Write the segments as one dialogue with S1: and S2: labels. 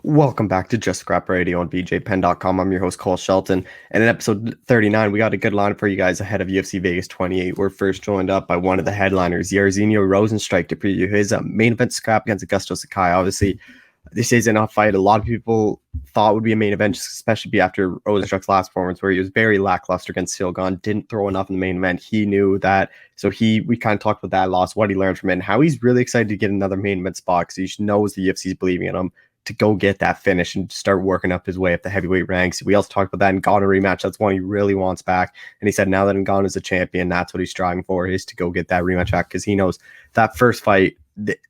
S1: Welcome back to Just Scrap Radio on BJPenn.com. I'm your host, Cole Shelton. And in episode 39, we got a good line for you guys ahead of UFC Vegas 28. We're first joined up by one of the headliners, Jairzinho Rozenstruik, to preview his main event scrap against Augusto Sakai. Obviously, this isn't a fight a lot of people thought would be a main event, especially after Rozenstruik's last performance, where he was very lackluster against Silgon, didn't throw enough in the main event. He knew that, so we kind of talked about that loss, what he learned from it, and how he's really excited to get another main event spot because he knows the UFC's believing in him to go get that finish and start working up his way up the heavyweight ranks. We also talked about that in Ngannou rematch. That's one he really wants back. And he said now that Ngannou is a champion, that's what he's striving for, is to go get that rematch back, because he knows that first fight,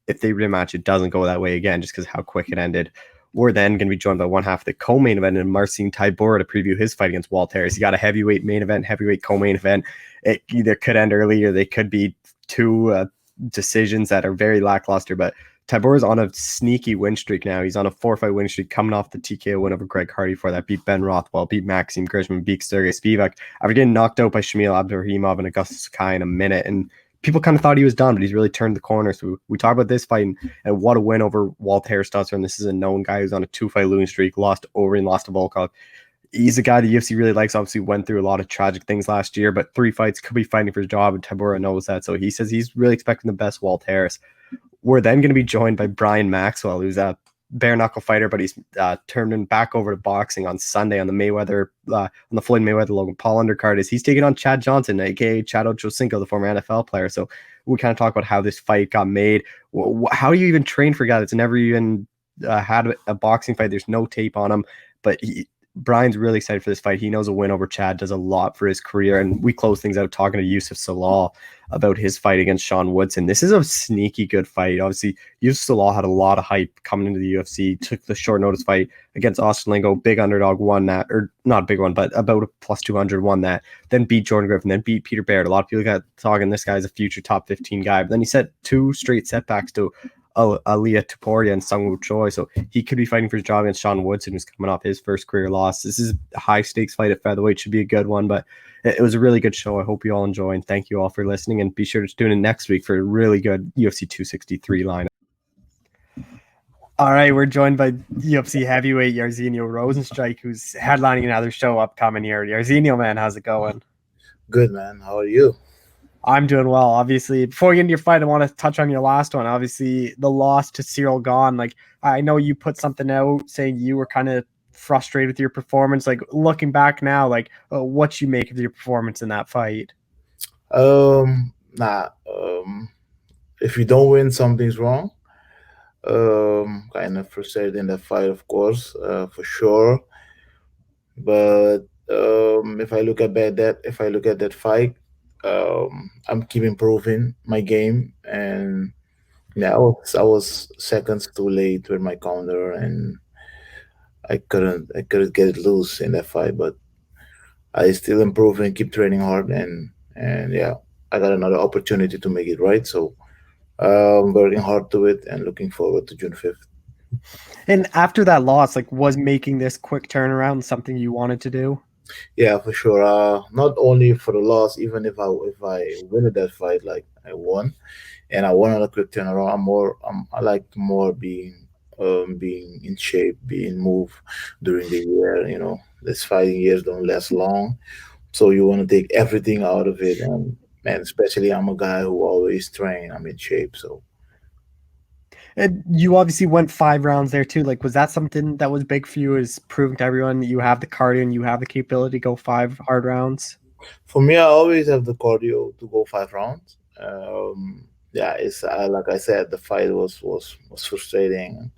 S1: if they rematch, it doesn't go that way again, just because how quick it ended. We're then going to be joined by one half of the co-main event and Marcin Tybura to preview his fight against Walt Harris. He got a heavyweight main event, heavyweight co-main event. It either could end early or they could be two decisions that are very lackluster, but Tybura's on a sneaky win streak now. He's on a 4-fight win streak, coming off the TKO win over Greg Hardy for that. Beat Ben Rothwell, beat Maxim Grisman, beat Sergey Spivak. After getting knocked out by Shamil Abdurahimov and Augusto Sakai in a minute. And people kind of thought he was done, but he's really turned the corner. So we talk about this fight and what a win over Walt Harris. And this is a known guy who's on a 2-fight losing streak, lost over and lost to Volkov. He's a guy the UFC really likes. Obviously went through a lot of tragic things last year, but 3 fights, could be fighting for his job, and Tybura knows that. So he says he's really expecting the best Walt Harris. We're then going to be joined by Brian Maxwell, who's a bare knuckle fighter, but he's turned him back over to boxing on Sunday on the Floyd Mayweather Logan Paul undercard. He's taking on Chad Johnson, aka Chad Ochocinco, the former NFL player. So we kind of talk about how this fight got made. How do you even train for a guy that's never even had a boxing fight? There's no tape on him, but Brian's really excited for this fight. He knows a win over Chad does a lot for his career. And we close things out talking to Youssef Zalal about his fight against Sean Woodson. This is a sneaky good fight. Obviously, Youssef Zalal had a lot of hype coming into the UFC, took the short notice fight against Austin Lingo, big underdog, won that, or not a big one, but about a plus 200, won that, then beat Jordan Griffin, then beat Peter Baird. A lot of people got talking this guy's a future top 15 guy, but then he set 2 straight setbacks to Aliyah Tuporia and Sungwoo Choi, so he could be fighting for his job against Sean Woodson, who's coming off his first career loss. This is a high stakes fight at featherweight, should be a good one, but it was a really good show. I hope you all enjoy, and thank you all for listening, and be sure to tune in next week for a really good UFC 263 lineup. All right, we're joined by UFC heavyweight Jairzinho Rozenstruik, who's headlining another show upcoming here. Jairzinho, man, how's it going?
S2: Good, man. How are you?
S1: I'm doing well. Obviously, before we get into your fight, I want to touch on your last one. Obviously, the loss to Cyril Gahn. Like, I know you put something out saying you were kind of frustrated with your performance. Like, looking back now, like, what you make of your performance in that fight?
S2: If you don't win, something's wrong. Kind of frustrated in that fight, of course, for sure. But if I look at that fight, I'm keep improving my game, and yeah, I was seconds too late with my counter, and I couldn't get it loose in that fight. But I still improve and keep training hard, and yeah, I got another opportunity to make it right. So working hard to it and looking forward to June 5th.
S1: And after that loss, like, was making this quick turnaround something you wanted to do?
S2: Yeah, for sure. Not only for the loss, even if I win that fight, like I won, and I won on a quick turnaround. I like more being in shape, being moved during the year. You know, this fighting years don't last long, so you want to take everything out of it, and especially I'm a guy who always train. I'm in shape, so.
S1: And you obviously went 5 rounds there too. Like, was that something that was big for you, is proving to everyone that you have the cardio and you have the capability to go 5 hard rounds?
S2: For me, I always have the cardio to go 5 rounds. Yeah, it's like I said, the fight was frustrating.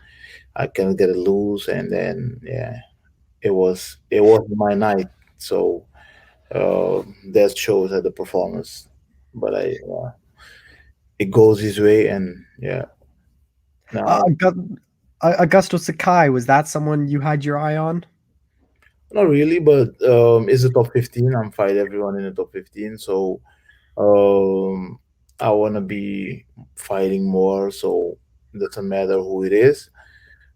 S2: I couldn't get it loose, and then yeah, it was my night. So that shows at the performance, but it goes his way, and yeah. Now,
S1: Augusto Sakai, was that someone you had your eye on?
S2: not really, but it's the top 15. I'm fight everyone in the top 15, so um, I want to be fighting more. So it doesn't matter who it is,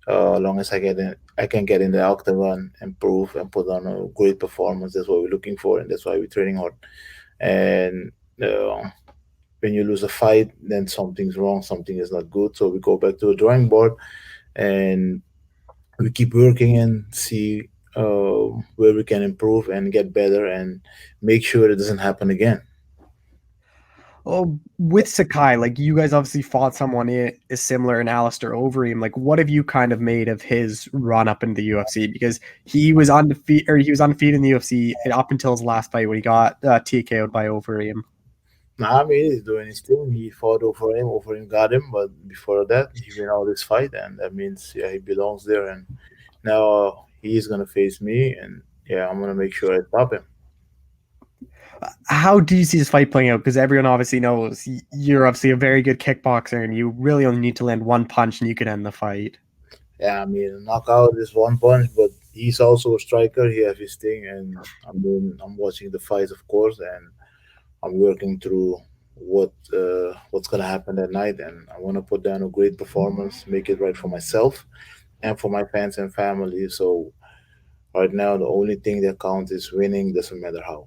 S2: as long as I can get in the octagon and prove and put on a great performance. That's what we're looking for, and that's why we're training hard. And uh, when you lose a fight, then something's wrong, something is not good. So we go back to the drawing board and we keep working and see where we can improve and get better and make sure it doesn't happen again.
S1: Oh, with Sakai, like you guys obviously fought someone is similar in Alistair Overeem. Like, what have you kind of made of his run up in the UFC? Because he was undefeated in the UFC up until his last fight when he got TKO'd by Overeem.
S2: Nah, I mean, he's doing his thing. He fought over him got him, but before that, he win all this fight, and that means yeah, he belongs there. And now he's gonna face me, and yeah, I'm gonna make sure I stop him.
S1: How do you see this fight playing out? Because everyone obviously knows you're obviously a very good kickboxer, and you really only need to land one punch and you can end the fight.
S2: Yeah, I mean, knockout is one punch, but he's also a striker. He has his thing, and I'm watching the fights, of course, and I'm working through what's gonna happen that night, and I want to put down a great performance, make it right for myself and for my fans and family. So right now, the only thing that counts is winning. Doesn't matter how.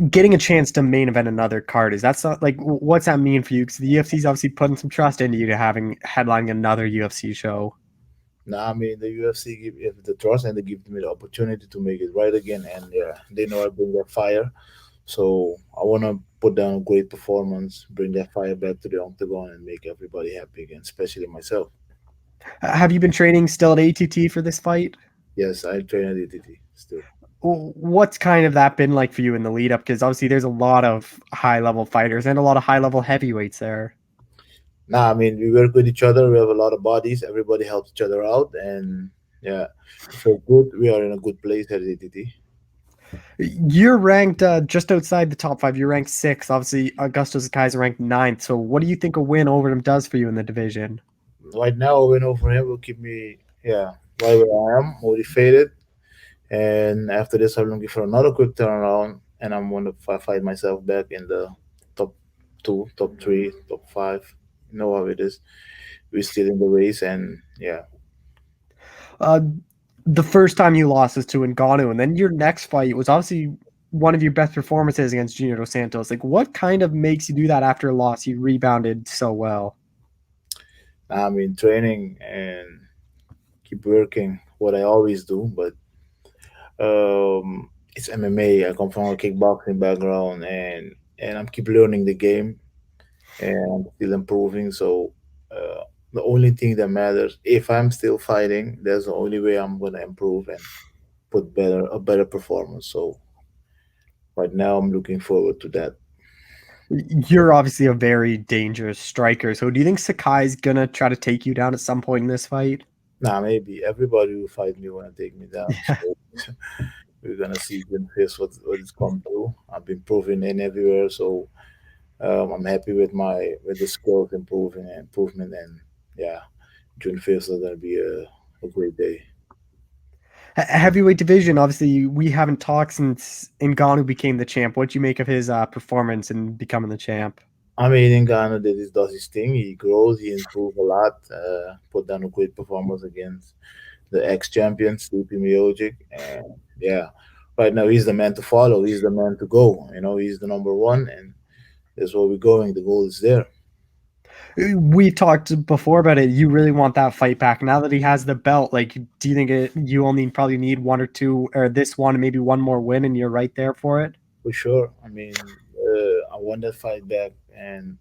S1: Getting a chance to main event another card, is that so, like what's that mean for you? Because the UFC's obviously putting some trust into you to having headlining another UFC show.
S2: Now, I mean, the UFC give if the trust and they give me the opportunity to make it right again, and yeah, they know I bring that fire. So I want to put down a great performance, bring that fire back to the octagon, and make everybody happy again, especially myself.
S1: Have you been training still at ATT for this fight?
S2: Yes, I train at DTT still.
S1: What's kind of that been like for you in the lead up? Because obviously there's a lot of high level fighters and a lot of high level heavyweights there.
S2: Nah, I mean, we work with each other. We have a lot of bodies. Everybody helps each other out, and yeah, we feel good. We are in a good place at DTT.
S1: You're ranked just outside the top five. You're ranked sixth. Obviously, Augusto Sakai's ranked ninth. So, what do you think a win over him does for you in the division?
S2: Right now, a win over him will keep me, yeah, right where I am, motivated. And after this, I'm looking for another quick turnaround, and I'm going to fight myself back in the top two, top three, top five. You know how it is. We're still in the race, and yeah,
S1: Uh, the first time you lost is to Ngannou, and then your next fight was obviously one of your best performances against Junior Dos Santos. Like, what kind of makes you do that after a loss? You rebounded so well.
S2: I'm in training and keep working what I always do. But it's MMA. I come from a kickboxing background, and I'm keep learning the game, and I'm still improving. So the only thing that matters, if I'm still fighting, that's the only way I'm gonna improve and put better a better performance. So right now, I'm looking forward to that.
S1: You're obviously a very dangerous striker. So, do you think Sakai's gonna try to take you down at some point in this fight?
S2: Now maybe everybody will fight me when I take me down. So we're gonna see in face what it's come through. I've been proving in everywhere, so I'm happy with my with the skills improving and improvement, and yeah, June 5th is gonna be a great day.
S1: Heavyweight division, obviously, we haven't talked since Ngannou became the champ. What'd you make of his performance in becoming the champ?
S2: I mean, in Ghana, that he does his thing. He grows. He improves a lot. Put down a great performance against the ex-champion Sleepy Miocic, and yeah, right now he's the man to follow. He's the man to go. You know, he's the number one, and that's where we're going. The goal is there.
S1: We talked before about it. You really want that fight back now that he has the belt. Like, do you think you only probably need one or two, or this one, maybe one more win, and you're right there for it?
S2: For sure. I mean, I won that fight back, and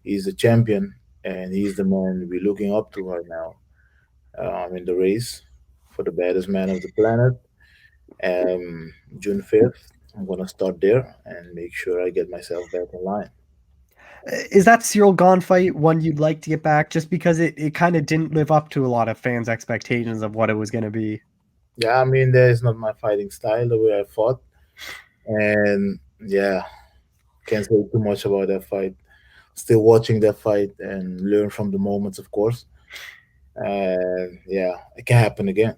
S2: he's the champion, and he's the man we're looking up to right now. I'm in the race for the baddest man of the planet. June 5th, I'm gonna start there and make sure I get myself back in line.
S1: Is that Cyril Gahn fight one you'd like to get back? Just because it kind of didn't live up to a lot of fans' expectations of what it was going to be.
S2: Yeah, I mean, that is not my fighting style, the way I fought, and yeah, can't say too much about that fight. Still watching that fight and learn from the moments, of course. And yeah, it can happen again.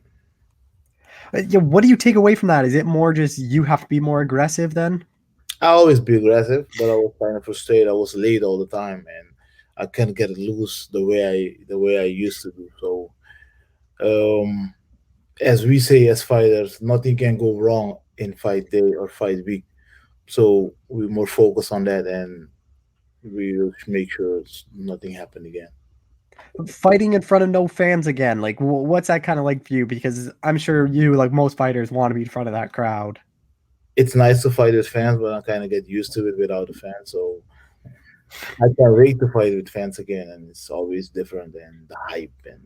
S1: Yeah, what do you take away from that? Is it more just you have to be more aggressive then?
S2: I always be aggressive, but I was kind of frustrated. I was late all the time, and I can't get it loose the way I used to do. So, um, as we say as fighters, nothing can go wrong in fight day or fight week. So we more focus on that, and we will make sure nothing happen again.
S1: Fighting in front of no fans again, like what's that kind of like for you? Because I'm sure you, like most fighters, want to be in front of that crowd.
S2: It's nice to fight with fans, but I kind of get used to it without the fans. So I can't wait to fight with fans again, and it's always different, and the hype, and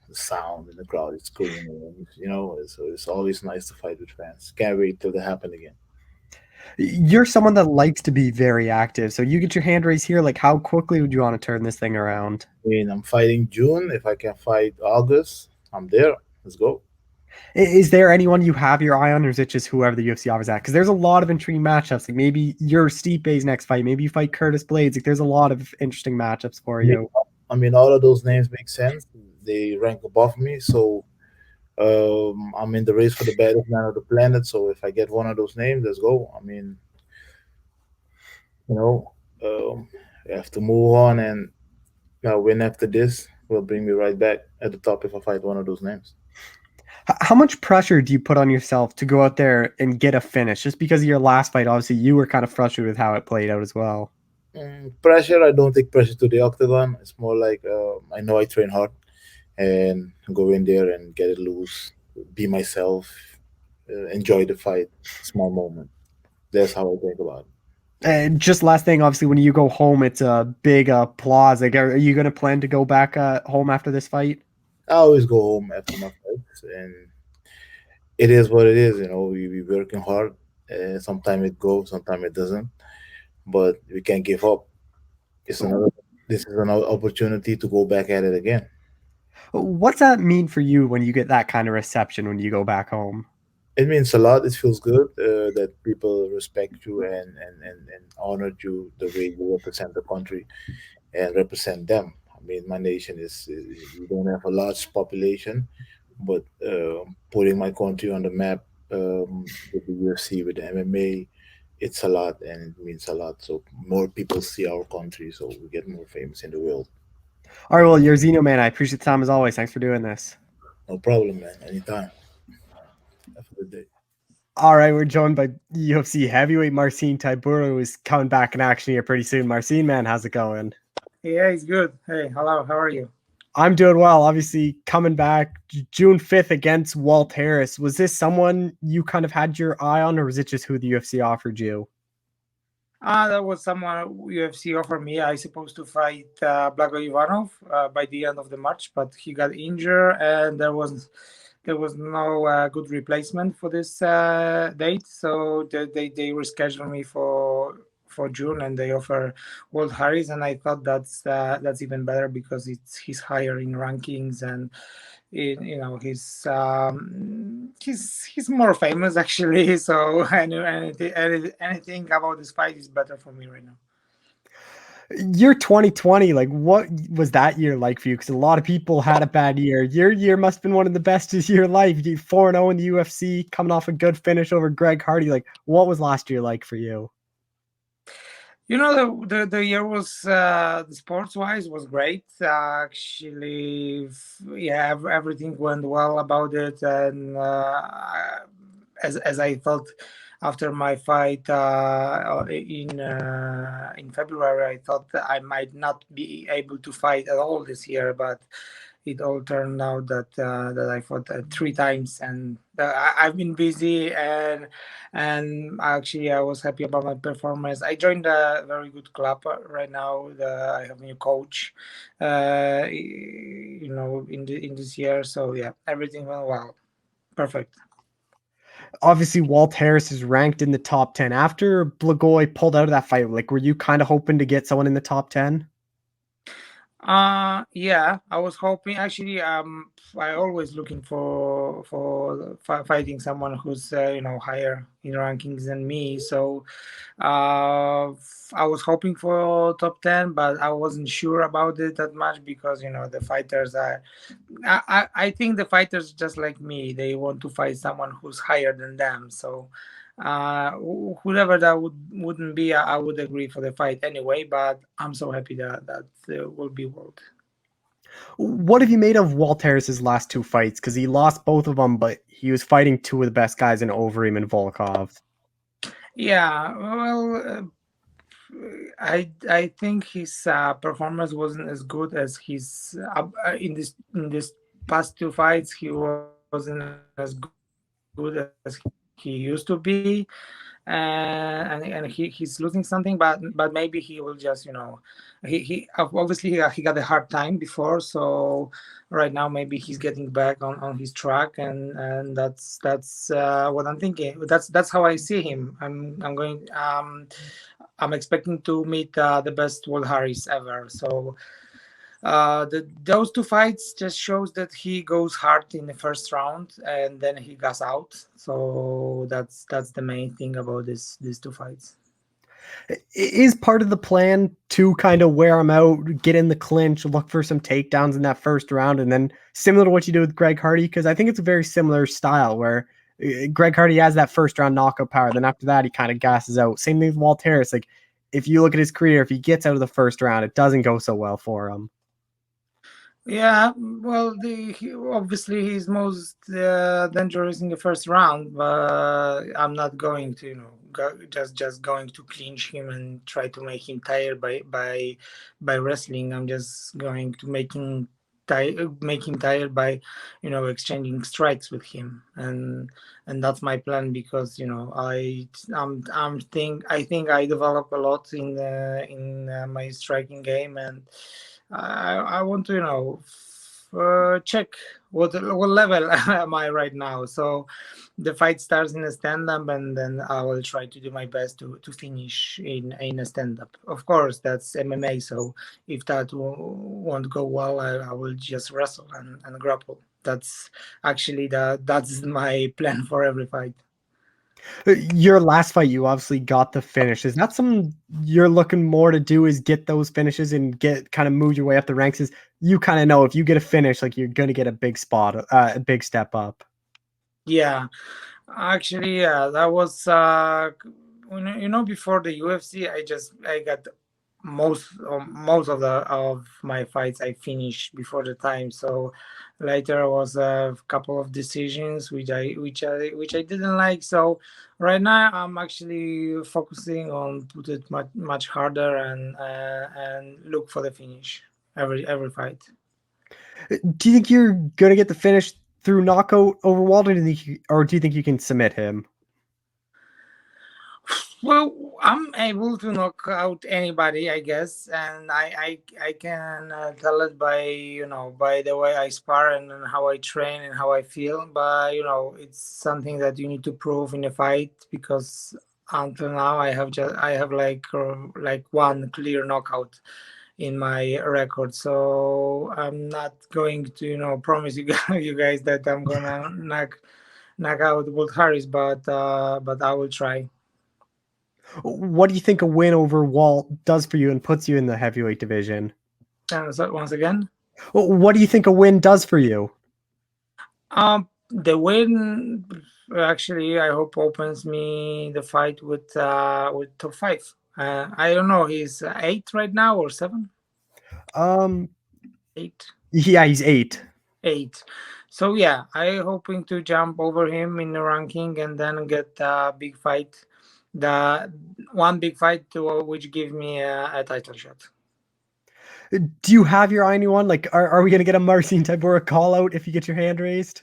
S2: the sound in the crowd is screaming, and so it's always nice to fight with fans. Can't wait till they happen again.
S1: You're someone that likes to be very active, so you get your hand raised here. Like, how quickly would you want to turn this thing around?
S2: I mean, I'm fighting June. If I can fight August, I'm there. Let's go.
S1: Is there anyone you have your eye on, or is it just whoever the UFC offers at? Because there's a lot of intriguing matchups. Like maybe your Stipe's next fight, maybe you fight Curtis Blades. Like there's a lot of interesting matchups for
S2: I mean,
S1: you.
S2: all of those names make sense. They rank above me, so I'm in the race for the baddest man of the planet. So if I get one of those names, let's go. I mean, you know, I have to move on, and win after this will bring me right back at the top if I fight one of those names.
S1: How much pressure do you put on yourself to go out there and get a finish? Just because of your last fight, obviously you were kind of frustrated with how it played out as well.
S2: Pressure, I don't take pressure to the octagon. It's more like I know I train hard and go in there and get it loose, be myself, enjoy the fight, small moment. That's how I think about it.
S1: And just last thing, obviously, when you go home, it's a big applause. Like, are you going to plan to go back home after this fight?
S2: I always go home after my fights, and it is what it is. We working hard. Sometimes it goes, sometimes it doesn't, but we can't give up. It's another. This is another opportunity to go back at it again.
S1: What's that mean for you when you get that kind of reception when you go back home?
S2: It means a lot. It feels good that people respect you and honor you the way you represent the country and represent them. I mean, my nation we don't have a large population, but putting my country on the map with the UFC, with the MMA, it's a lot and it means a lot. So more people see our country, so we get more famous in the world.
S1: All right, well, Jairzinho, man, I appreciate the time as always. Thanks for doing this.
S2: No problem, man. Anytime. Have a good day.
S1: All right, we're joined by UFC heavyweight Marcin Tybura, who's coming back in action here pretty soon. Marcin, man, how's it going?
S3: Yeah, it's good. Hey, hello, how are you?
S1: I'm doing well. Obviously, coming back June 5th against Walt Harris. Was this someone you kind of had your eye on, or was it just who the UFC offered you?
S3: That was someone UFC offered me. I supposed to fight Blago Ivanov by the end of the match, but he got injured, and there was no good replacement for this date. So they rescheduled me for June, and they offer Walt Harris, and I thought that's even better because he's higher in rankings, and he's more famous actually. So I knew anything about this fight is better for me right now.
S1: Year 2020, like what was that year like for you? Because a lot of people had a bad year. Your year must have been one of the best of your life. You 4-0 in the UFC, coming off a good finish over Greg Hardy. Like, what was last year like for you?
S3: The year was the sports wise was great. Actually, yeah, everything went well about it, and as I thought after my fight in February, I thought that I might not be able to fight at all this year, but it all turned out that I fought 3 times, and I've been busy, and actually I was happy about my performance. I joined a very good club right now. I have a new coach, in this year. So yeah, everything went well, perfect.
S1: Obviously, Walt Harris is ranked in the top 10 after Blagoy pulled out of that fight. Like, were you kind of hoping to get someone in the top 10?
S3: Yeah, I was hoping actually. I always looking for fighting someone who's higher in rankings than me. So, I was hoping for top 10, but I wasn't sure about it that much because the fighters are. I think the fighters just like me. They want to fight someone who's higher than them. So, whoever that wouldn't be, I would agree for the fight anyway. But I'm so happy that will be World.
S1: What have you made of Walt Harris's last 2 fights? Because he lost both of them, but he was fighting two of the best guys in Overeem and Volkov.
S3: Yeah, well, I think his performance wasn't as good as his in this past two fights. He wasn't as good as he used to be, and he's losing something. But maybe he will just he obviously he got a hard time before. So right now maybe he's getting back on his track, and that's what I'm thinking. That's how I see him. I'm expecting to meet the best Will Harris ever. So those two fights just shows that he goes hard in the first round and then he gas out. So that's the main thing about these two fights.
S1: Is part of the plan to kind of wear him out, get in the clinch, look for some takedowns in that first round, and then similar to what you do with Greg Hardy? Because I think it's a very similar style where Greg Hardy has that first round knockout power. Then after that, he kind of gasses out. Same thing with Walt Harris. Like, if you look at his career, if he gets out of the first round, it doesn't go so well for him.
S3: Yeah, well, obviously he's most dangerous in the first round, but I'm not going to, just going to clinch him and try to make him tired by wrestling. I'm just going to make him tired by, exchanging strikes with him, and that's my plan because I think I develop a lot in my striking game, and I want to check what level am I right now. So the fight starts in a stand-up, and then I will try to do my best to finish in a stand-up. Of course, that's MMA, so if that won't go well, I will just wrestle and grapple. That's actually that's my plan for every fight.
S1: Your last fight, you obviously got the finish. Is that something you're looking more to do, is get those finishes and get kind of move your way up the ranks? Is you kind of know if you get a finish, like you're going to get a big spot, a big step up.
S3: Yeah, actually, yeah, that was before the UFC, I got most of my fights I finished before the time. So later was a couple of decisions which I didn't like. So right now I'm actually focusing on put it much harder and look for the finish every fight.
S1: Do you think you're going to get the finish through knockout over Walter, or do you think you can submit him?
S3: Well, I'm able to knock out anybody, I guess, and I can tell it by by the way I spar and how I train and how I feel. But it's something that you need to prove in a fight, because until now I have like one clear knockout in my record. So I'm not going to promise you guys that I'm gonna knock out Walt Harris, but I will try.
S1: What do you think a win over Walt does for you and puts you in the heavyweight division?
S3: So once again,
S1: What do you think a win does for you?
S3: the win actually I hope opens me the fight with top five. I don't know. He's 8 right now or 7.
S1: Um,
S3: 8.
S1: yeah, he's 8.
S3: 8. So yeah, I hoping to jump over him in the ranking and then get a big fight. The one big fight to which give me a title shot.
S1: Do you have your eye on anyone? Like, are we going to get a Marcin Tybura call out if you get your hand raised?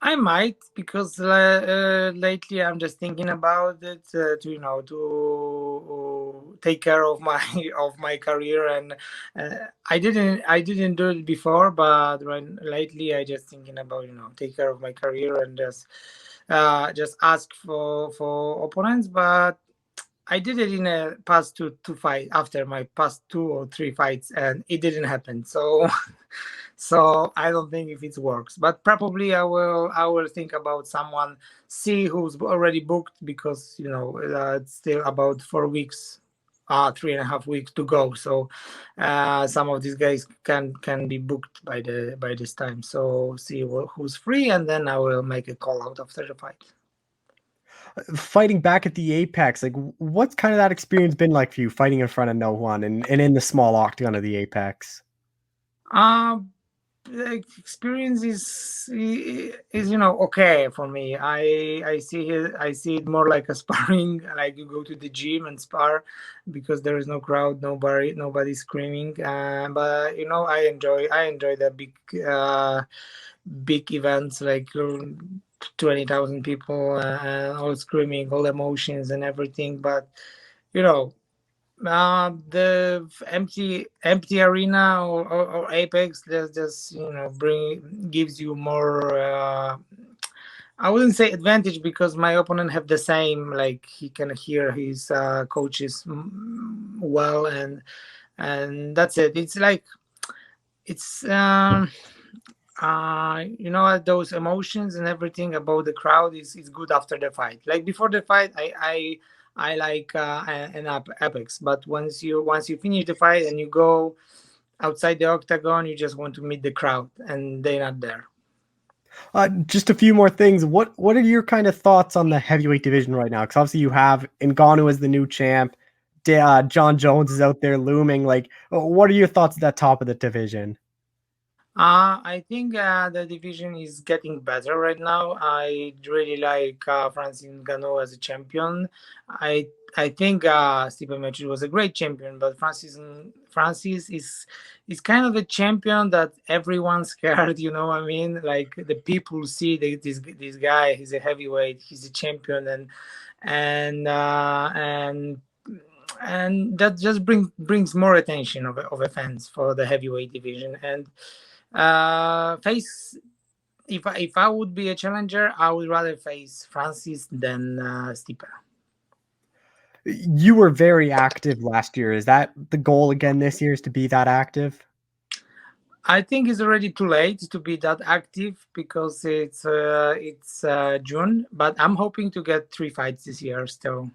S3: I might, because lately I'm just thinking about it to take care of my of my career, and I didn't do it before, but lately I just thinking about take care of my career and just ask for opponents, but I did it in a past two fight after my past 2 or 3 fights, and it didn't happen. So, so I don't think if it works. But probably I will think about someone, see who's already booked, because it's still about 4 weeks, 3.5 weeks to go. So some of these guys can be booked by this time. So see who's free, and then I will make a call out after the fight.
S1: Fighting back at the Apex, like, what's kind of that experience been like for you, fighting in front of no one and in the small octagon of the Apex?
S3: Um, experience is okay for me. I see it more like a sparring, like you go to the gym and spar, because there is no crowd, nobody screaming. But I enjoy the big events, like 20,000 people, all screaming, all emotions and everything. But you know the empty arena, or Apex, just bring gives you more, I wouldn't say advantage, because my opponent have the same, like he can hear his coaches well, and that's it. It's like it's those emotions and everything about the crowd is good after the fight. Like before the fight, I like an Apex, but once you finish the fight and you go outside the octagon, you just want to meet the crowd, and they're not there.
S1: Just a few more things. What are your kind of thoughts on the heavyweight division right now? Because obviously you have Ngannou as the new champ. John Jones is out there looming. Like, what are your thoughts at that top of the division?
S3: I think the division is getting better right now. I really like Francis Ngannou as a champion. I think Stipe Miocic was a great champion, but Francis is kind of a champion that everyone's scared. You know what I mean? Like the people see this guy. He's a heavyweight. He's a champion, and and that just brings more attention of a fans for the heavyweight division. And face if I would be a challenger, I would rather face Francis than Stipe.
S1: You were very active last year. Is that the goal again this year, is to be that active?
S3: I think it's already too late to be that active, because it's June, but I'm hoping to get 3 fights this year still.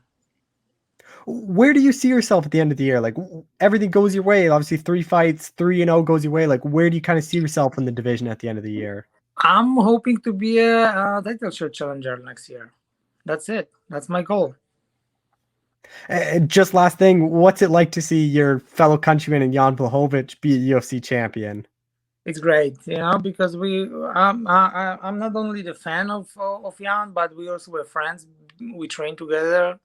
S1: Where do you see yourself at the end of the year? Like, everything goes your way. Obviously, 3 fights, 3-0 goes your way. Like, where do you kind of see yourself in the division at the end of the year?
S3: I'm hoping to be a title shot challenger next year. That's it. That's my goal.
S1: Just last thing, what's it like to see your fellow countryman and Jan Blachowicz be a UFC champion?
S3: It's great, because I'm not only the fan of Jan, but we also were friends. We trained together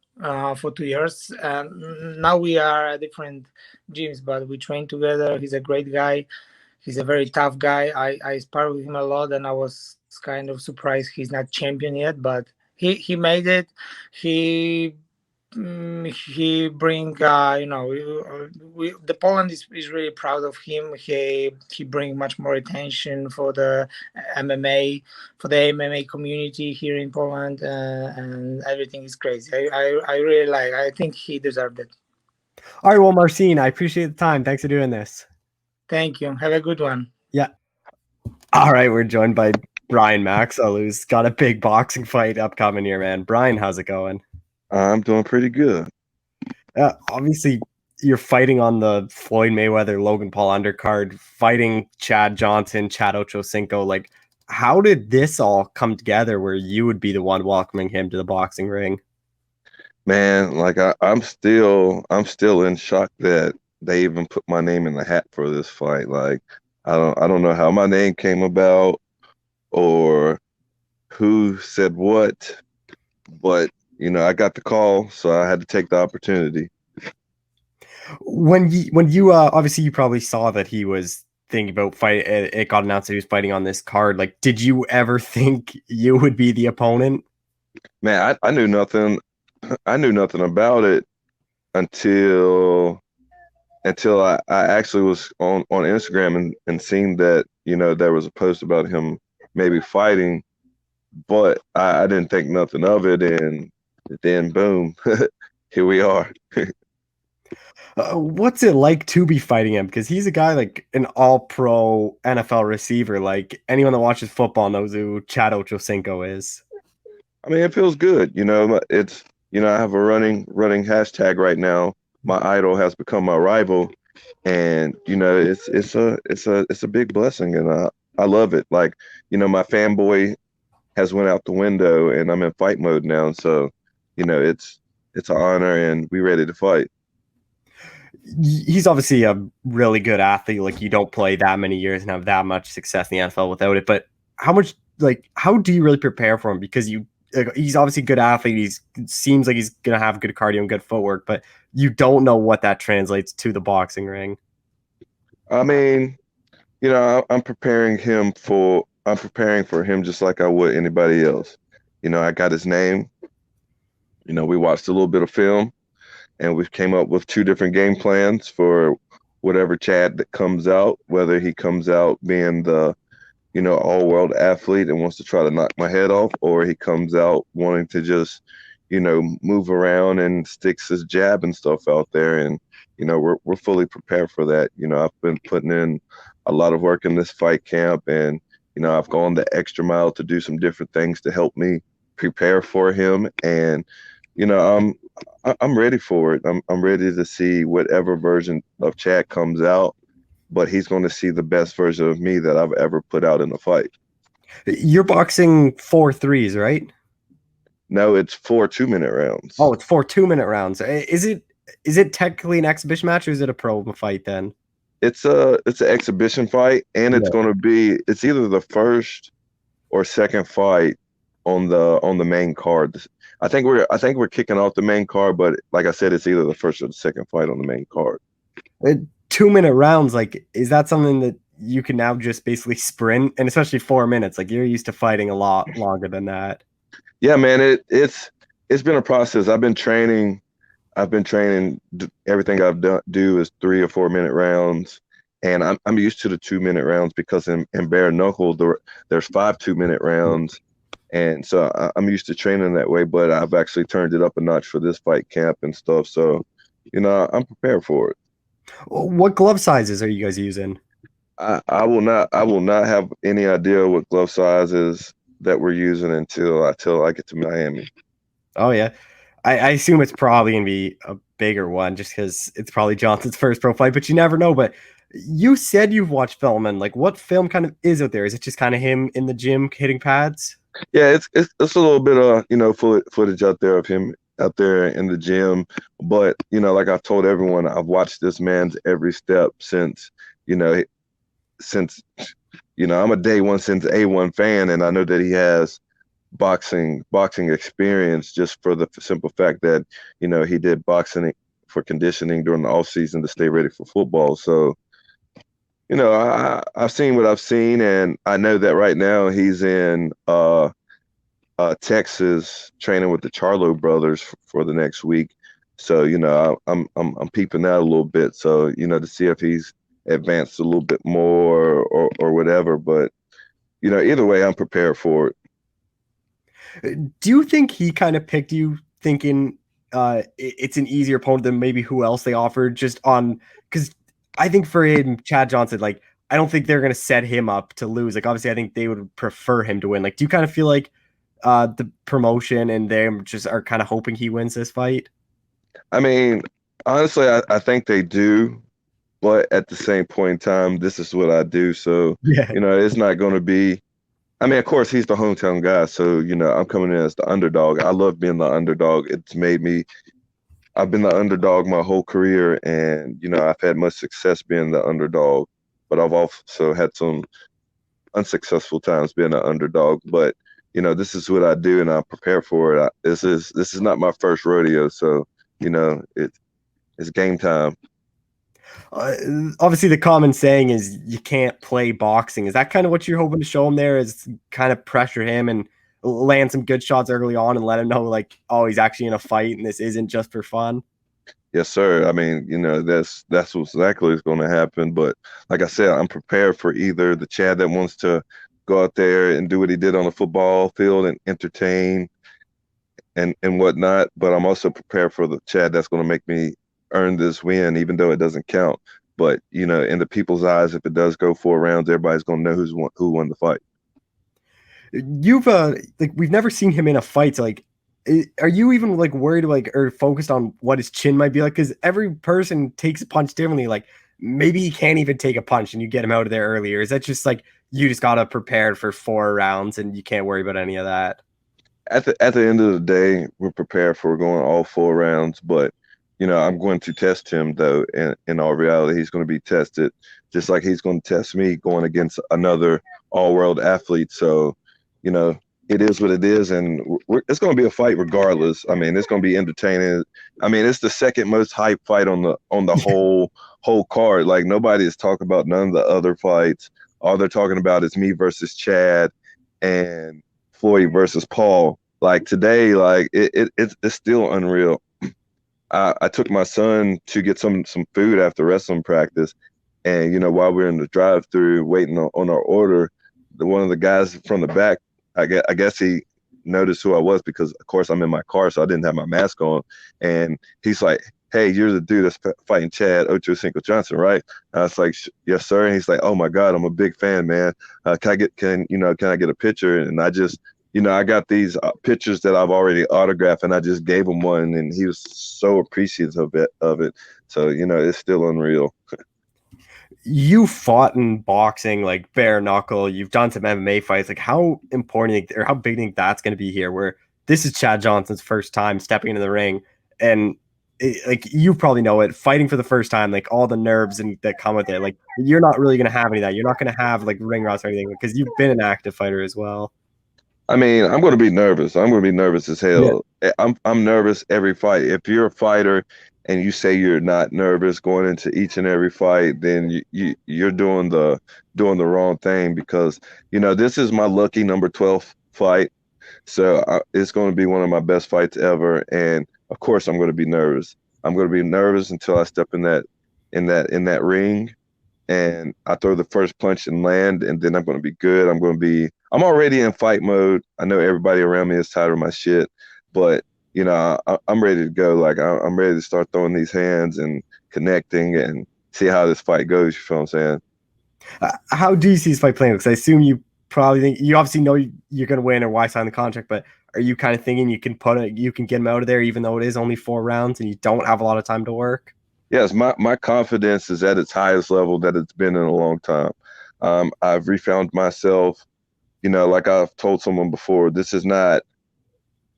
S3: for 2 years, and now we are at different gyms, but we train together. He's a great guy. He's a very tough guy. I spar with him a lot, and I was kind of surprised he's not champion yet, but he made it. He bring the Poland is really proud of him. He bring much more attention for the MMA community here in Poland, and everything is crazy. I really like. I think he deserved it.
S1: All right, well, Marcin, I appreciate the time. Thanks for doing this.
S3: Thank you. Have a good one.
S1: Yeah. All right, we're joined by Brian Maxwell, who's got a big boxing fight upcoming here, man. Brian, how's it going?
S4: I'm doing pretty good.
S1: Obviously, you're fighting on the Floyd Mayweather-Logan Paul undercard, fighting Chad Johnson, Chad Ochocinco. Like, how did this all come together where you would be the one welcoming him to the boxing ring?
S4: Man, like I'm still in shock that they even put my name in the hat for this fight. Like, I don't know how my name came about or who said what, but I got the call, so I had to take the opportunity.
S1: When you obviously you probably saw that he was thinking about fight. It got announced that he was fighting on this card. Like, did you ever think you would be the opponent?
S4: Man, I knew nothing. I knew nothing about it until I actually was on Instagram and seen that there was a post about him maybe fighting, but I didn't think nothing of it, and then boom, here we are.
S1: What's it like to be fighting him? Because he's a guy like an all-pro NFL receiver. Like, anyone that watches football knows who Chad Ochocinco is.
S4: I mean, it feels good. It's I have a running hashtag right now. My idol has become my rival, and it's a big blessing, and I love it. Like, my fanboy has went out the window, and I'm in fight mode now. So, it's an honor, and we ready to fight.
S1: he's obviously a really good athlete. Like, you don't play that many years and have that much success in the NFL without it. But how do you really prepare for him? Because he's obviously a good athlete. It seems like he's gonna have good cardio and good footwork, but you don't know what that translates to the boxing ring.
S4: I mean, I'm preparing for him just like I would anybody else. I got his name. We watched a little bit of film, and we came up with 2 different game plans for whatever Chad that comes out, whether he comes out being the all-world athlete and wants to try to knock my head off, or he comes out wanting to just move around and sticks his jab and stuff out there. And we're fully prepared for that. I've been putting in a lot of work in this fight camp, and I've gone the extra mile to do some different things to help me prepare for him. And I'm ready for it. I'm ready to see whatever version of Chad comes out, but he's going to see the best version of me that I've ever put out in a fight.
S1: You're boxing 4 3s, right?
S4: No, it's 4 2-minute rounds.
S1: Oh, it's 4 2-minute rounds. Is it technically an exhibition match, or is it a pro fight then?
S4: It's an exhibition fight, and it's going to be, it's either the first or second fight on the main card. I think we're kicking off the main card, but like I said, it's either the first or the second fight on the main card.
S1: 2-minute rounds, like, is that something that you can now just basically sprint? And especially 4 minutes, like, you're used to fighting a lot longer than that.
S4: Yeah, man, it's been a process. I've been training. Everything I've do is 3 or 4 minute rounds, and I'm used to the 2-minute rounds because in bare knuckle there's 5 2-minute rounds, and so I'm used to training that way. But I've actually turned it up a notch for this fight camp and stuff. So, I'm prepared for it.
S1: What glove sizes are you guys using?
S4: I will not have any idea what glove sizes that we're using until I get to Miami.
S1: Oh yeah, I assume it's probably gonna be a bigger one just because it's probably Johnson's first pro fight, but you never know. But you said you've watched film, and like, what film kind of is out there? Is it just kind of him in the gym hitting pads?
S4: Yeah, it's a little bit of footage out there of him out there in the gym, but like I've told everyone, I've watched this man's every step since I'm a day one since A1 fan, and I know that he has boxing experience just for the simple fact that he did boxing for conditioning during the off season to stay ready for football. So I've seen what I've seen, and I know that right now he's in Texas training with the Charlo brothers for the next week. So I'm peeping that a little bit, so to see if he's advanced a little bit more or whatever. But either way, I'm prepared for it.
S1: Do you think he kind of picked you thinking it's an easier opponent than maybe who else they offered, just on, because I think for him, Chad Johnson, like, I don't think they're going to set him up to lose. Like, obviously, I think they would prefer him to win. Like, do you kind of feel like the promotion and them just are kind of hoping he wins this fight?
S4: I mean, honestly, I think they do, but at the same point in time, this is what I do. So,
S1: yeah,
S4: it's not going to be, I mean, of course, he's the hometown guy. So, I'm coming in as the underdog. I love being the underdog. I've been the underdog my whole career, and, I've had much success being the underdog, but I've also had some unsuccessful times being an underdog. But, this is what I do, and I'm prepared for it. This is not my first rodeo. So, it's game time.
S1: Obviously, the common saying is you can't play boxing. Is that kind of what you're hoping to show him there? Is kind of pressure him and land some good shots early on and let him know, like, oh, he's actually in a fight and this isn't just for fun?
S4: Yes, sir. I mean, that's what exactly is going to happen. But like I said, I'm prepared for either the Chad that wants to go out there and do what he did on the football field and entertain and whatnot. But I'm also prepared for the Chad that's going to make me earn this win, even though it doesn't count. But in the people's eyes, if it does go 4 rounds, everybody's going to know who won the fight.
S1: You've we've never seen him in a fight. So, like, are you even like worried, like, or focused on what his chin might be like? Because every person takes a punch differently. Like, maybe he can't even take a punch and you get him out of there earlier. Is that just like you just gotta prepare for 4 rounds and you can't worry about any of that?
S4: At the end of the day, we're prepared for going all 4 rounds, but I'm going to test him, though. In all reality, he's going to be tested just like he's going to test me going against another all-world athlete. So, it is what it is, and it's going to be a fight regardless. I mean, it's going to be entertaining. I mean, it's the second most hype fight on the whole card. Like, nobody is talking about none of the other fights. All they're talking about is me versus Chad and Floyd versus Paul. Like, today, like it's still unreal. I took my son to get some food after wrestling practice, and while we were in the drive-through waiting on our order, one of the guys from the back, I guess he noticed who I was because, of course, I'm in my car, so I didn't have my mask on, and he's like, "Hey, you're the dude that's fighting Chad Ocho Cinco Johnson, right?" And I was like, "Yes, sir." And he's like, "Oh my God, I'm a big fan, man. Can I get a picture?" And I just I got these pictures that I've already autographed, and I just gave him one, and he was so appreciative of it. So, it's still unreal.
S1: You fought in boxing, like bare knuckle. You've done some MMA fights. Like, how important or how big do you think that's going to be here? Where this is Chad Johnson's first time stepping into the ring, and like you probably know it, fighting for the first time, like all the nerves and that come with it. Like, you're not really going to have any of that. You're not going to have like ring rust or anything because you've been an active fighter as well.
S4: I mean, I'm going to be nervous. I'm going to be nervous as hell. Yeah. I'm nervous every fight. If you're a fighter and you say you're not nervous going into each and every fight, then you're doing the wrong thing, because this is my lucky number 12 fight. So it's going to be one of my best fights ever, and of course I'm going to be nervous. I'm going to be nervous until I step in that ring, and I throw the first punch and land, and then I'm going to be good. I'm already in fight mode. I know everybody around me is tired of my shit, but I'm ready to go. Like, I'm ready to start throwing these hands and connecting and see how this fight goes. You feel what I'm
S1: saying? How do you see this fight playing? Because I assume you probably think, you obviously know you're going to win or why sign the contract, but are you kind of thinking you can get him out of there even though it is only 4 rounds and you don't have a lot of time to work?
S4: Yes, my confidence is at its highest level that it's been in a long time. I've refound myself. Like I've told someone before, this is not,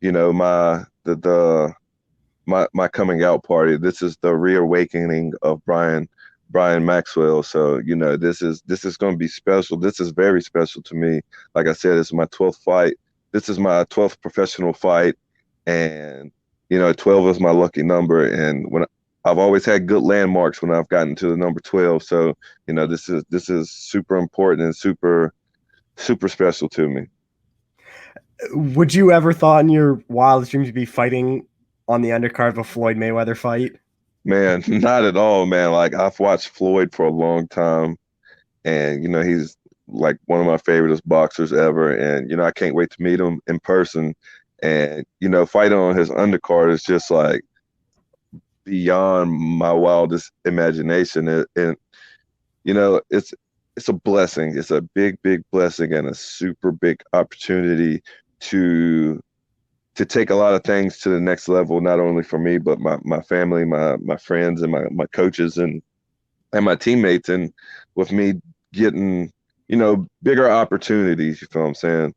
S4: my coming out party. This is the reawakening of Brian Maxwell. So, this is going to be special. This is very special to me. Like I said, it's my 12th fight. This is my 12th professional fight, and 12 is my lucky number. And when I've always had good landmarks when I've gotten to the number 12. So, this is super important and super special to me.
S1: Would you ever thought in your wildest dreams to be fighting on the undercard of a Floyd Mayweather fight?
S4: Man, not at all, man. Like, I've watched Floyd for a long time, and he's like one of my favorite boxers ever, and I can't wait to meet him in person. And fighting on his undercard is just like beyond my wildest imagination. And it's a blessing. It's a big blessing and a super big opportunity to take a lot of things to the next level, not only for me, but my family, my friends, and my coaches and my teammates, and with me getting, bigger opportunities. You feel what I'm saying?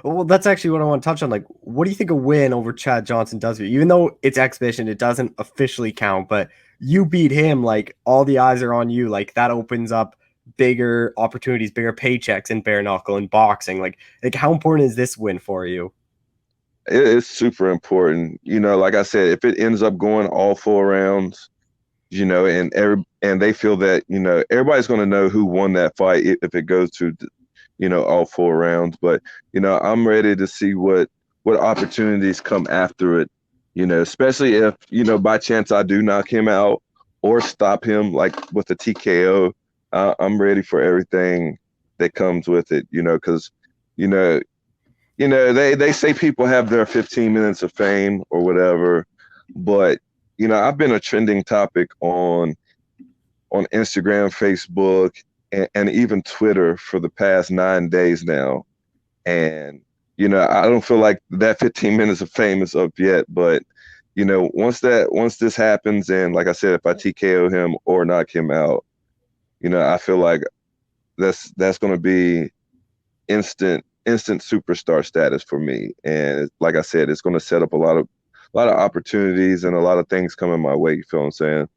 S1: Well, that's actually what I want to touch on. Like, what do you think a win over Chad Johnson does for you? Even though it's exhibition, it doesn't officially count, but you beat him, like, all the eyes are on you. Like, that opens up bigger opportunities, bigger paychecks in bare knuckle and boxing. Like how important is this win for you?
S4: It's super important. Like I said, if it ends up going all 4 rounds, and they feel that, everybody's going to know who won that fight if it goes to, all 4 rounds. But, I'm ready to see what opportunities come after it, especially if, by chance I do knock him out or stop him, like with a TKO. I'm ready for everything that comes with it, because, they say people have their 15 minutes of fame or whatever, but, I've been a trending topic on Instagram, Facebook, and even Twitter for the past 9 days now. And, I don't feel like that 15 minutes of fame is up yet, but, once this happens, and like I said, if I TKO him or knock him out, I feel like that's going to be instant superstar status for me. And like I said, it's going to set up a lot lot of opportunities and a lot of things coming my way. You feel what I'm saying?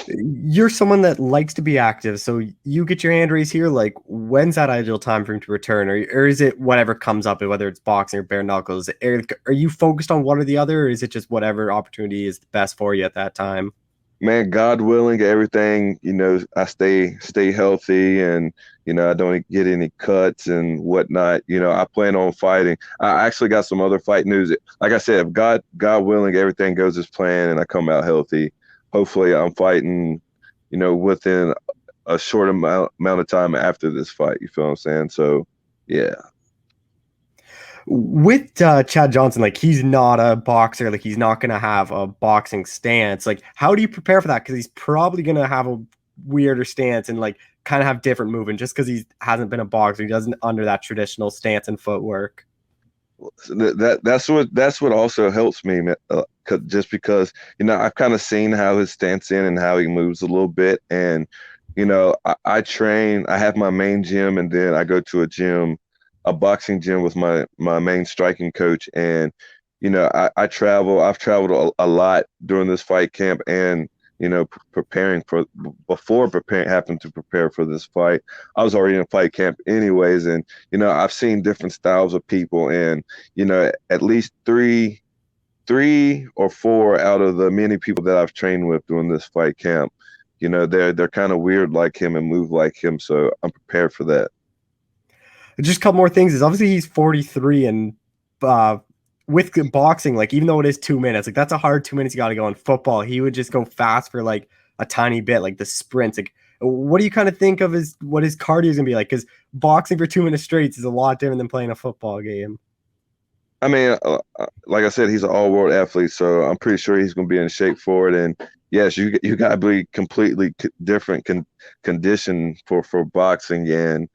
S1: You're someone that likes to be active, so you get your hand raised here. Like, when's that ideal time for him to return, or is it whatever comes up, whether it's boxing or bare knuckles? Are you focused on one or the other, or is it just whatever opportunity is best for you at that time?
S4: Man, God willing, everything, I stay healthy and, I don't get any cuts and whatnot. I plan on fighting. I actually got some other fight news. Like I said, if God willing, everything goes as planned and I come out healthy, hopefully I'm fighting, within a short amount of time after this fight. You feel what I'm saying? So, yeah.
S1: With Chad Johnson, like, he's not a boxer, like he's not going to have a boxing stance. Like, how do you prepare for that? Because he's probably going to have a weirder stance and like kind of have different movement just because he hasn't been a boxer. He doesn't under that traditional stance and footwork.
S4: That's what also helps me, just because I've kind of seen how his stance in and how he moves a little bit, and I train. I have my main gym, and then I go to a boxing gym with my main striking coach, and I travel. I've traveled a lot during this fight camp, and having to prepare for this fight, I was already in fight camp anyways, and I've seen different styles of people, and at least three or four out of the many people that I've trained with during this fight camp, they're kind of weird like him and move like him, so I'm prepared for that.
S1: Just a couple more things is obviously he's 43 and with boxing, like even though it is 2 minutes, like that's a hard 2 minutes you got to go. In football, he would just go fast for like a tiny bit, like the sprints. Like, what do you kind of think of what his cardio is gonna be like? Because boxing for 2 minutes straight is a lot different than playing a football game.
S4: I mean, like I said, he's an all-world athlete, so I'm pretty sure he's going to be in shape for it. And yes, you got to be completely different condition for boxing, and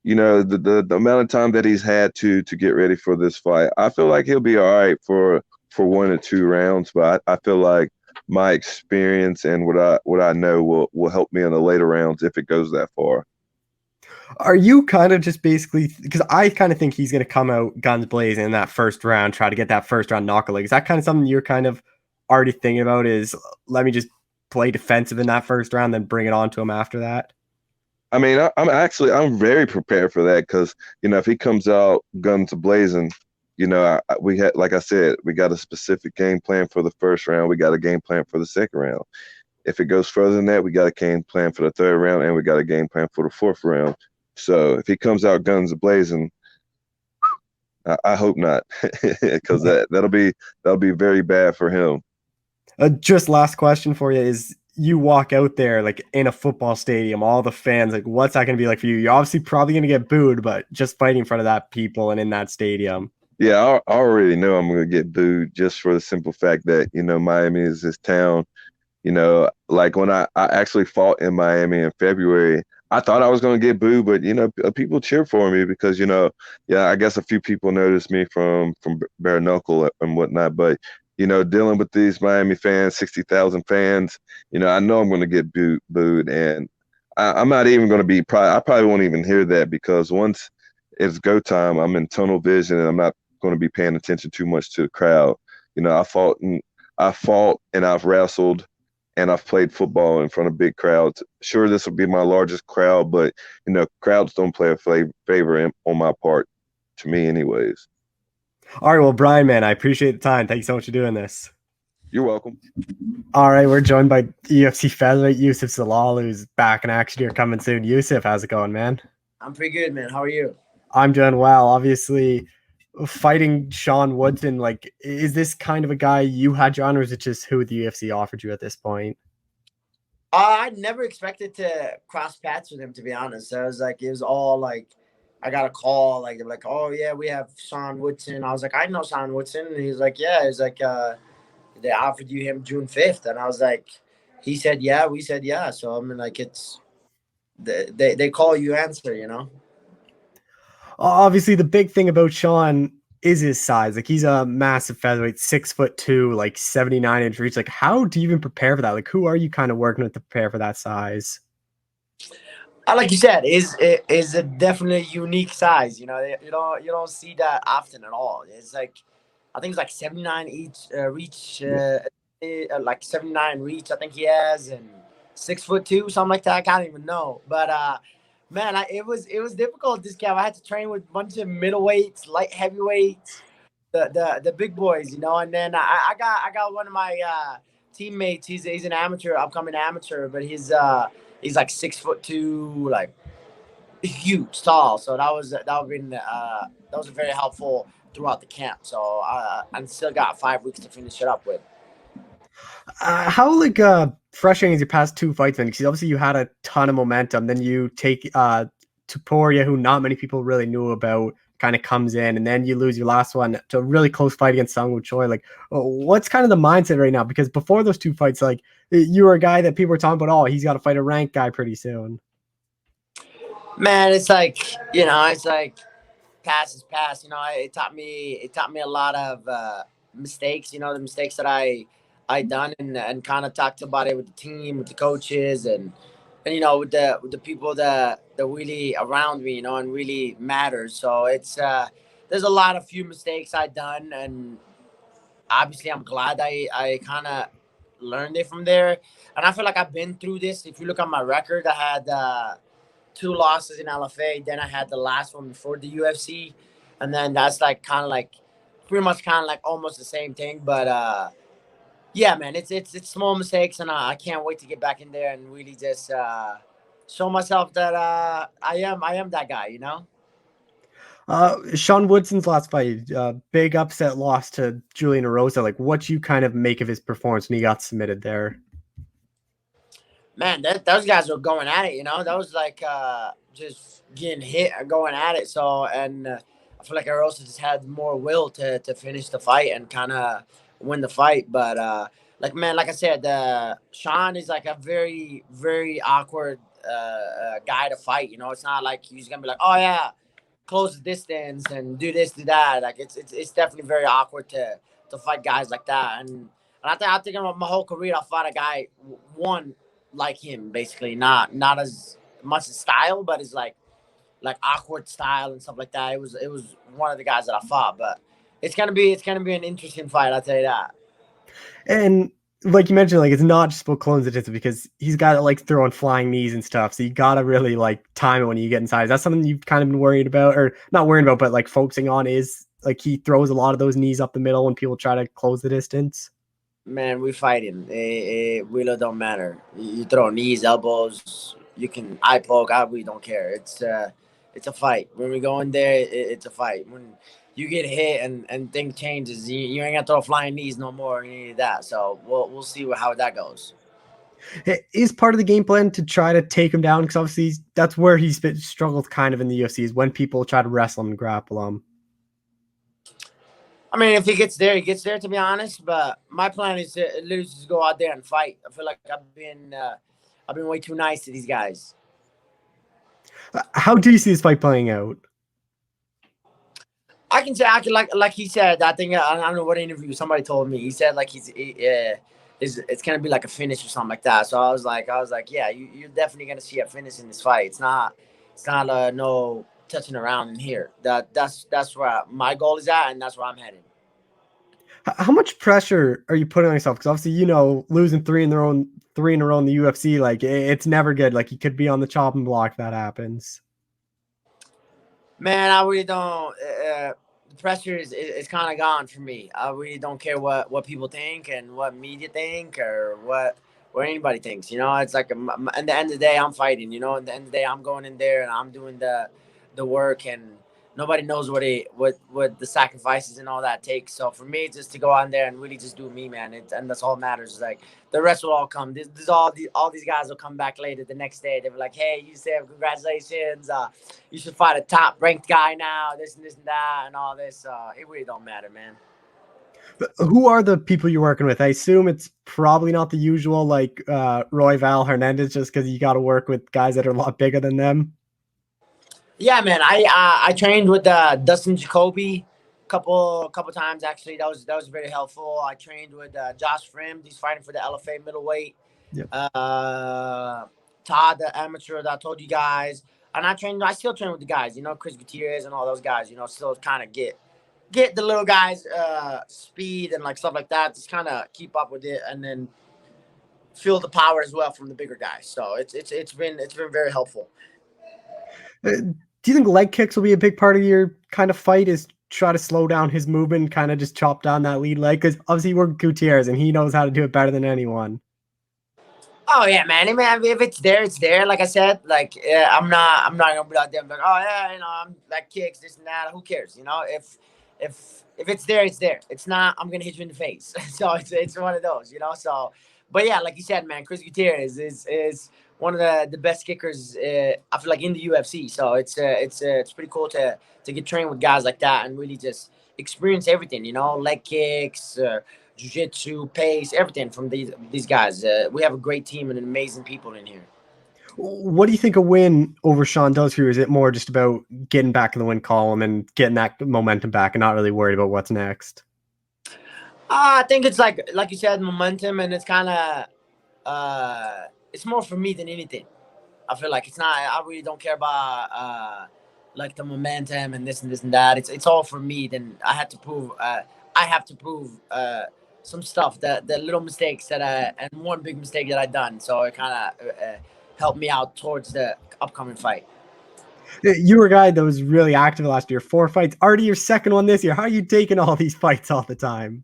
S4: the amount of time that he's had to get ready for this fight, I feel like he'll be all right for 1 or 2 rounds. But I feel like my experience and what I know will help me in the later rounds if it goes that far.
S1: Are you kind of just basically, because I kind of think he's going to come out guns blazing in that first round, try to get that first round knockout? Like, is that kind of something you're kind of already thinking about? Is let me just play defensive in that first round, then bring it on to him after that?
S4: I mean, I'm very prepared for that because, if he comes out guns blazing, we had, like I said, we got a specific game plan for the first round. We got a game plan for the second round. If it goes further than that, we got a game plan for the third round, and we got a game plan for the fourth round. So if he comes out guns blazing, I hope not, because that'll be very bad for him.
S1: Just last question for you is: you walk out there like in a football stadium, all the fans, like what's that going to be like for you? You're obviously probably going to get booed, but just fighting in front of that people and in that stadium.
S4: Yeah, I already know I'm going to get booed just for the simple fact that Miami is his town. Like when I actually fought in Miami in February, I thought I was going to get booed, but, people cheer for me because, I guess a few people noticed me from bare knuckle and whatnot. But, dealing with these Miami fans, 60,000 fans, I know I'm going to get booed. And I'm not even going to I probably won't even hear that because once it's go time, I'm in tunnel vision and I'm not going to be paying attention too much to the crowd. I fought and I've wrestled and I've played football in front of big crowds. Sure, this will be my largest crowd, but, crowds don't play a favor on my part, to me anyways.
S1: All right, well, Brian, man, I appreciate the time. Thank you so much for doing this.
S4: You're welcome.
S1: All right, we're joined by UFC featherweight Youssef Zalal, who's back in action here coming soon. Youssef, how's it going, man?
S5: I'm pretty good, man. How are you?
S1: I'm doing well. Obviously, fighting Sean Woodson, like, is this kind of a guy you had your on, or is it just who the UFC offered you at this point?
S5: I never expected to cross paths with him, to be honest. So it was all like, I got a call, like, oh yeah, we have Sean Woodson. I was like, I know Sean Woodson. And he's like, yeah. He's like, they offered you him June 5th. And I was like, he said, yeah, we said, yeah. So I mean, like, it's, they call, you answer,
S1: Obviously, the big thing about Sean is his size. Like, he's a massive featherweight, 6'2", like 79-inch reach. Like, how do you even prepare for that? Like, who are you kind of working with to prepare for that size?
S5: Like you said, is a definitely unique size. You don't see that often at all. It's like I think it's like 79 each reach, like 79 reach. I think he has, and 6'2", something like that. I can't even know. But man, it was difficult this camp. I had to train with a bunch of middleweights, light heavyweights, the big boys, you know. And then I got one of my teammates. He's an amateur, upcoming amateur, but he's like 6'2", like huge, tall. So that was very helpful throughout the camp. So I still got 5 weeks to finish it up with.
S1: How frustrating is your past 2 fights, man? Because obviously you had a ton of momentum. Then you take Topuria, who not many people really knew about, kind of comes in, and then you lose your last one to a really close fight against Sung Woo Choi. Like, what's kind of the mindset right now? Because before those 2 fights, like, you were a guy that people were talking about, oh, he's got to fight a ranked guy pretty soon.
S5: Man, it's like, you know, it's like past is past. You know, it taught me a lot of mistakes. You know, the mistakes that I done, and kind of talked about it with the team, with the coaches, and you know, with the people that really around me, you know, and really matters. So it's there's a few mistakes I done, and obviously I'm glad I kind of learned it from there. And I feel like I've been through this. If you look at my record, I had 2 losses in LFA. Then I had the last one before the UFC, and then that's like kind of like pretty much kind of like almost the same thing. But yeah, man, it's small mistakes, and I can't wait to get back in there and really just show myself that I am that guy, you know.
S1: Sean Woodson's last fight, big upset loss to Julian Erosa. Like, what you kind of make of his performance when he got submitted there?
S5: Man, those guys were going at it, you know. That was like just getting hit and going at it. So, and I feel like Erosa just had more will to finish the fight and kind of win the fight. But like, man, like I said, Sean is like a very, very awkward guy to fight. You know, it's not like he's gonna be like, oh yeah, close the distance and do this, do that. Like it's definitely very awkward to fight guys like that. And I think my whole career I fought a guy one like him, basically not as much as style, but it's like awkward style and stuff like that. It was one of the guys that I fought, but it's gonna be an interesting fight. I'll tell you that.
S1: And like you mentioned, like, it's not just about clones it is, because he's got to like throwing flying knees and stuff. So you gotta really like time it when you get inside. Is that something you've kind of been worried about, or not worried about, but like focusing on? Is like he throws a lot of those knees up the middle when people try to close the distance?
S5: Man, we fighting. It really don't matter. You throw knees, elbows. You can eye poke. I really don't care. It's a fight. When we go in there, it's a fight. When you get hit and things changes, you ain't gonna throw flying knees no more. You need that. So we'll see how that goes.
S1: Is part of the game plan to try to take him down? Because obviously that's where he's struggled kind of in the UFC, is when people try to wrestle him and grapple him.
S5: I mean, if he gets there, he gets there, to be honest. But my plan is to literally just go out there and fight. I feel like I've been way too nice to these guys.
S1: How do you see this fight playing out?
S5: I can say like he said. I think I don't know what interview somebody told me. He said like it's gonna be like a finish or something like that. So I was like, yeah, you're definitely gonna see a finish in this fight. It's not no touching around in here. That's where my goal is at, and that's where I'm heading.
S1: How much pressure are you putting on yourself? Because obviously, you know, losing 3 in a row in the UFC, like, it's never good. Like, you could be on the chopping block if that happens.
S5: Man, I really don't. The pressure is kind of gone for me. I really don't care what people think and what media think or what anybody thinks. You know, it's like at the end of the day, I'm fighting. You know, at the end of the day, I'm going in there and I'm doing the work, and nobody knows what the sacrifices and all that takes. So for me, just to go on there and really just do me, man, and that's all that matters. Like, the rest will all come. This all these guys will come back later the next day. They'll be like, hey, Youssef, congratulations. You should fight a top ranked guy now. This and that and all this. It really don't matter, man.
S1: Who are the people you're working with? I assume it's probably not the usual, like, Roy Val Hernandez, just because you got to work with guys that are a lot bigger than them.
S5: Yeah, man. I trained with Dustin Jacoby a couple times, actually. That was very helpful. I trained with Josh Frim. He's fighting for the LFA middleweight.
S1: Yep.
S5: Todd, the amateur that I told you guys. And I still train with the guys, you know, Chris Gutierrez and all those guys, you know, still kind of get get the little guys speed and like stuff like that, just kind of keep up with it, and then feel the power as well from the bigger guys. So it's been very helpful.
S1: Do you think leg kicks will be a big part of your kind of fight? Is try to slow down his movement, kind of just chop down that lead leg? Because obviously you work with Gutierrez and he knows how to do it better than anyone.
S5: Oh yeah, man. I mean, if it's there, it's there. Like I said, like I'm not gonna be out there and be like, oh yeah, you know, I'm like kicks, this and that. Who cares? You know, if it's there, it's there. It's not, I'm gonna hit you in the face. So it's one of those, you know. So, but yeah, like you said, man, Chris Gutierrez is one of the best kickers. I feel like in the UFC. So it's pretty cool to get trained with guys like that and really just experience everything. You know, leg kicks. Jiu-jitsu, pace, everything from these guys. We have a great team and amazing people in here.
S1: What do you think a win over Sean does for you? Is it more just about getting back in the win column and getting that momentum back and not really worried about what's next?
S5: I think it's like you said, momentum, and it's kind of it's more for me than anything. I feel like it's not. I really don't care about like the momentum and this and that. It's all for me. Then I have to prove some stuff, the little mistakes and one big mistake that I done. So it kind of helped me out towards the upcoming fight.
S1: You were a guy that was really active last year. 4 fights. Already your second one this year. How are you taking all these fights all the time?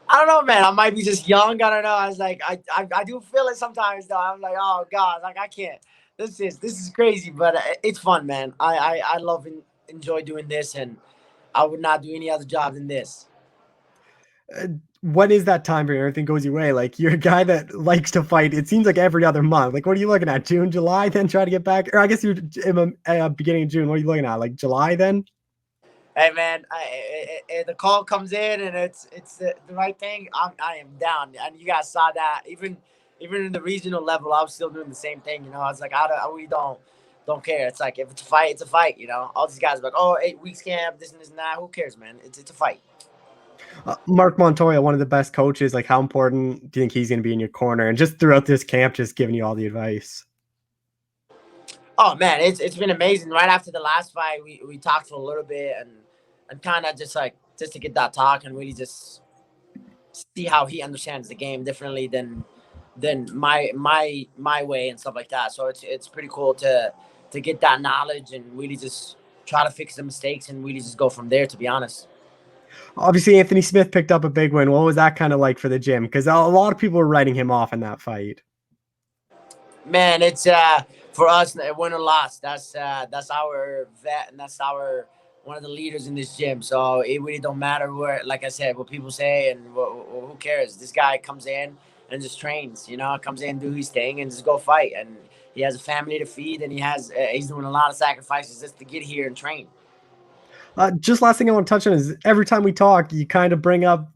S5: I don't know, man. I might be just young. I don't know. I was like, I do feel it sometimes though. I'm like, oh God, like I can't. This is crazy, but it's fun, man. I love and enjoy doing this, and I would not do any other job than this.
S1: What is that time frame? Everything goes your way. Like you're a guy that likes to fight. It seems like every other month. Like what are you looking at? June, July, then try to get back. Or I guess you're in the beginning of June. What are you looking at? Like July then?
S5: Hey man, the call comes in and it's the right thing. I am down, and you guys saw that. Even in the regional level, I was still doing the same thing. You know, I was like, I really don't care. It's like if it's a fight, it's a fight. You know, all these guys are like, oh, 8 weeks camp, this and that. Who cares, man? It's a fight.
S1: Mark Montoya, one of the best coaches. Like, how important do you think he's going to be in your corner? And just throughout this camp, just giving you all the advice.
S5: Oh man, it's been amazing. Right after the last fight, we talked for a little bit and kind of just to get that talk and really just see how he understands the game differently than my way and stuff like that. So it's pretty cool to get that knowledge and really just try to fix the mistakes and really just go from there, to be honest.
S1: Obviously, Anthony Smith picked up a big win. What was that kind of like for the gym? Because a lot of people were writing him off in that fight.
S5: Man, it's for us, win or loss. That's our vet, and that's our one of the leaders in this gym. So it really don't matter like I said, what people say and who cares. This guy comes in and just trains. You know, comes in, do his thing, and just go fight. And he has a family to feed, and he's doing a lot of sacrifices just to get here and train.
S1: Just last thing I want to touch on is every time we talk, you kind of bring up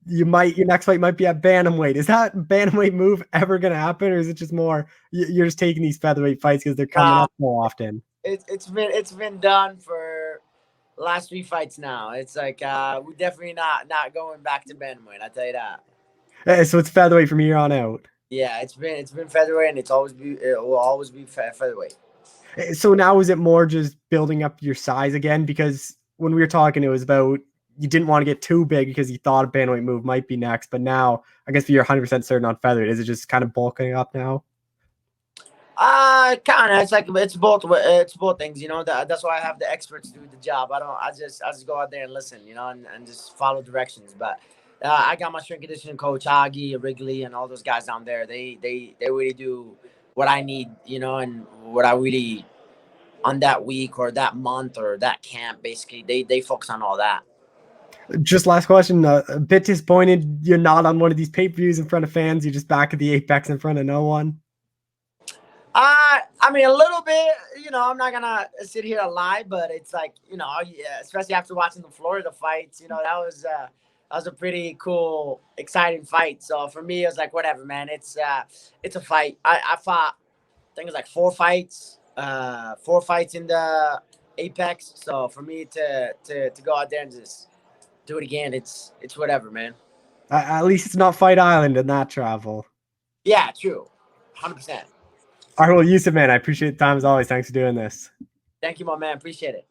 S1: your next fight might be at bantamweight. Is that bantamweight move ever going to happen, or is it just more you're just taking these featherweight fights because they're coming up more often?
S5: It's been done for the last 3 fights now. It's like we're definitely not going back to bantamweight. I tell you that.
S1: So it's featherweight from here on out.
S5: Yeah, it's been featherweight, and it will always be featherweight.
S1: So now is it more just building up your size again? Because when we were talking, it was about you didn't want to get too big because you thought a bantamweight move might be next. But now, I guess if you're 100% certain on featherweight, is it just kind of bulking up now?
S5: Kind of. It's like it's both things. You know, that's why I have the experts do the job. I just go out there and listen. You know, and just follow directions. But I got my strength conditioning coach Augie, Wrigley, and all those guys down there. They really do what I need. You know, and what I really on that week or that month or that camp. Basically, they focus on all that.
S1: Just last question. A bit disappointed you're not on one of these pay-per-views in front of fans. You're just back at the Apex in front of no one.
S5: I mean, a little bit. You know, I'm not gonna sit here and lie, but it's like, you know, especially after watching the Florida fights, you know, that was a pretty cool, exciting fight. So for me, it was like, whatever, man. It's a fight. I fought, I think it was like 4 fights. 4 fights in the Apex. So for me to go out there and just do it again, it's whatever, man.
S1: At least it's not Fight Island and that travel.
S5: Yeah, true. 100%.
S1: All right, well, Youssef, man, I appreciate the time as always. Thanks for doing this.
S5: Thank you, my man. Appreciate it.